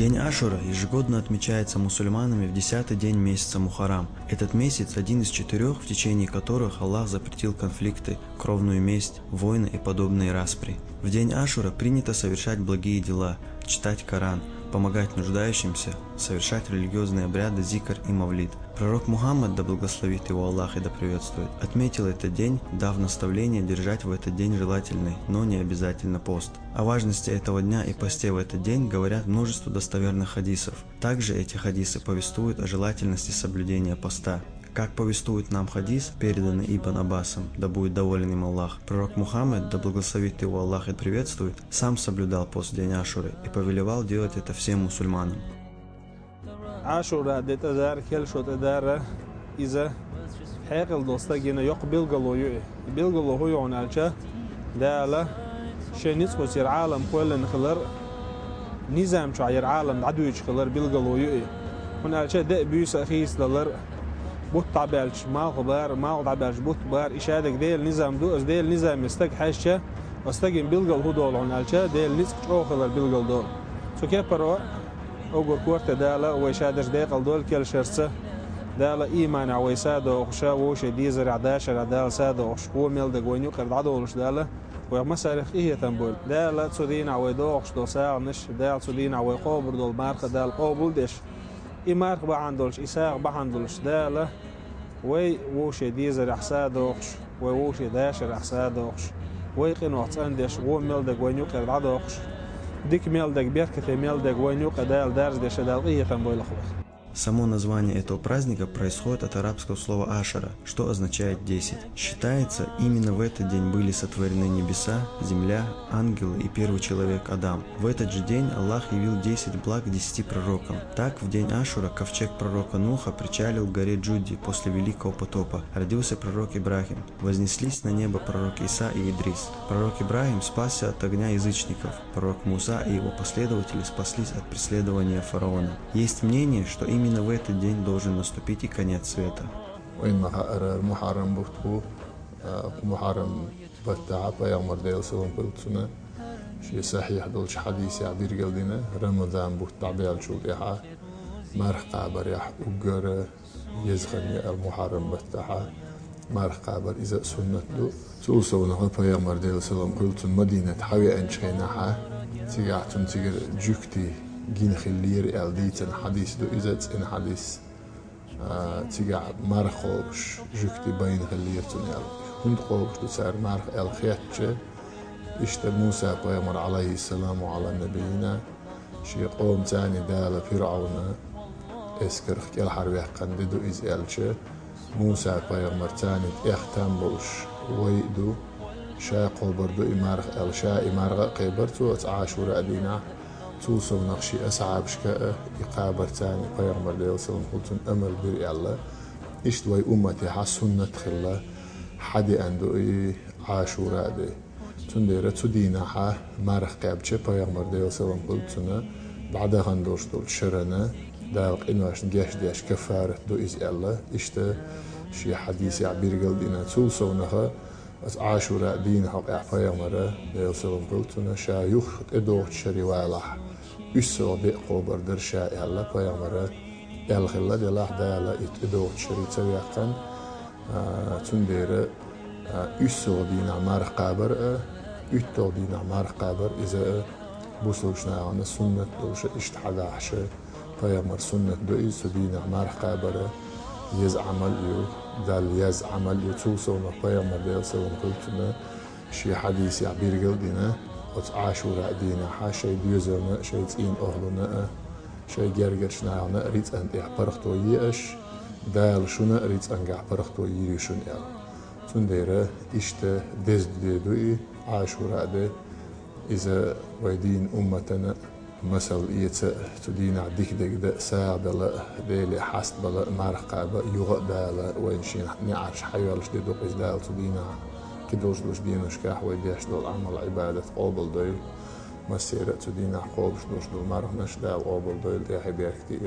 День Ашура ежегодно отмечается мусульманами в 10-й день месяца Мухаррам. Этот месяц один из 4, в течение которых Аллах запретил конфликты, кровную месть, войны и подобные распри. В день Ашура принято совершать благие дела, читать Коран, помогать нуждающимся, совершать религиозные обряды, зикр и мавлид. Пророк Мухаммад, да благословит его Аллах и да приветствует, отметил этот день, дав наставление держать в этот день желательный, но не обязательно пост. О важности этого дня и посте в этот день говорят множество достоверных хадисов. Также эти хадисы повествуют о желательности соблюдения поста. Как повествует нам хадис, переданный Ибн Аббасом, да будет доволен им Аллах, пророк Мухаммад, да благословит его Аллах и приветствует, сам соблюдал пост день Ашуры и повелевал делать это всем мусульманам. Ашура детадар келшот дара иза حقل دوستگینه یک بیلگلویی بیلگلویی آنالچه داله شنیس خسیر عالم کل نخلر نظام شایر عالم عدویش خلر بیلگلویی آنالچه ده بیس خیس دلر بوت تعبالش ما خبر ما تعبالش بوت بار إشادك ديل نظام دو ديل نظام استق حشة استقين بيلقل هدول عنالشة ديل نسك أخذ بيلقل دول سو كيف بروا أقول كورت دالا وإشادش ديقل دول كل شرسة دالا إيمان عويساد وخشا وش ديزر عداشر عدال ساد وخشكو ميل دقوينيو قرد عدولش دالا ومسارخ إيه تنبول دالا تسودين عوي دوخش دو ساعة نش دال تسودين عوي قابر دول مارخ دال قابل دش إمارخ بعندولش إساق بعندولش دالا وي وش ديزر عسادوخش ووش داشر عسادوخش وي قنوعت عندش و ميل دقوينيو قرد عدوخش ديك ميل دق بيركة ميل دقوينيو قدال دارز دش دال إيه تنبول أخوة. Само название этого праздника происходит от арабского слова «ашара», что означает 10. Считается, именно в этот день были сотворены небеса, земля, ангелы и первый человек Адам. В этот же день Аллах явил 10 благ 10 пророкам. Так, в день Ашура ковчег пророка Нуха причалил к горе Джудди после Великого потопа. Родился пророк Ибрахим. Вознеслись на небо пророк Иса и Идрис. Пророк Ибрахим спасся от огня язычников. Пророк Муса и его последователи спаслись от преследования фараона. Есть мнение, что именно в этот день должен наступить и конец света. شيء صحيح دولش حديث عبير قلدنا رمضان بوت تعبير شو ليها مرح قابر يح وجر يزخني المحرم بتاعها مرح قابر إذا سنة له توصل نهار بيامر ديل سلام قلت مدينة حوي أنشينها تيجاتون تيجر جوكتي جين خلير ألديتن حديث دو إذا إن حديث تيجا مرح قوش جوكتي بين خلير تنيل هند قوش تسار مرح الخيتش إشت موسى بيامر عليه السلام وعلى نبينا شي قوم تاني دال فرعون اسكر خيال حرب قنددو إزالش موسى بيامر تاني اختم بوش ويدو شا قبردو إمارغ الشا إمارغ قبرتو عاشوراء دينا توصل نقشي أصعب شكاء إقابر تاني بيامر ديال سلام قلتن أمل بري الله إشت وي أمتي حسنة خلا حدي أندو عاشوراء دي تندير تدينا ح مرخ قابچه پیامبر ديال سلام قلتنا بعد خندوش دول شرنا دال قناش نجاش داش كفارة دو إز الله إشتا شي حديث عبير قلدنا توصونها از عاشوراء دين حق پیامبر ديال سلام قلتنا شايخ ادوخ شري والح يسو بقبر در شاء الله پیامبر الخلا دل دال ادوخ شري تريقن تندير يسو دينا مرخ قابر يتو دينا مرخ قابر إذا بوسوشنا عنا سنة دوش اشتحد عشا فيامر سنة دو إيسو دينا مرخ قابر يز عمل يو دال يز عمل يو توصونا فيامر ديال سلام قلتنا شي حديث يعبير قلدنا وت عاشوراء دينا حاشا ديوزونا شي تين أهلنا شي جرجرشنا عنا ريت أن إحبرختو يأش دال شونا ريت أن إحبرختو يريشون يال تندير إشتا دز ديدوئي عاشوراء ده إذا ويدين أمتنا مثل إيتا تدين عديك ده ساعة بلا ديلي حاست بلا مرقة بلا يغق دالا وينشين نعرش حيوالش دي دوقيز دال تدين كدوش دوش دينوش كاح ويديش دول عمل عبادة قابل دويل مسيرة تدين قابش دوش دول مرقناش دال قابل دويل دي حبيرك دي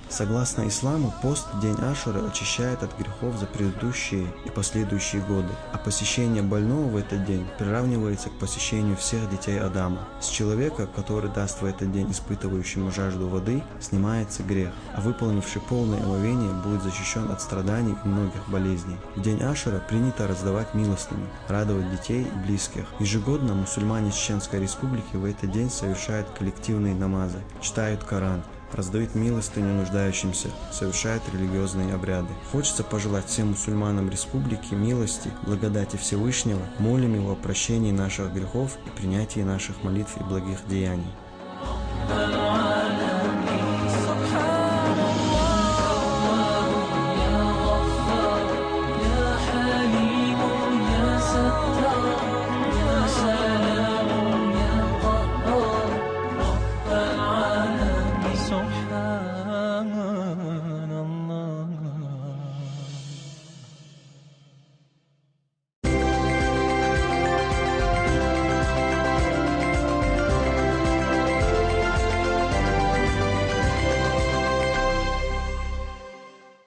Согласно исламу, пост в день Ашура очищает от грехов за предыдущие и последующие годы, а посещение больного в этот день приравнивается к посещению всех детей Адама. С человека, который даст в этот день испытывающему жажду воды, снимается грех, а выполнивший полное омовение будет защищен от страданий и многих болезней. В день Ашура принято раздавать милостыню, радовать детей и близких. Ежегодно мусульмане Чеченской Республики в этот день совершают коллективные намазы, читают Коран, раздают милостыню нуждающимся, совершают религиозные обряды. Хочется пожелать всем мусульманам республики милости, благодати Всевышнего, молим Его о прощении наших грехов и принятии наших молитв и благих деяний.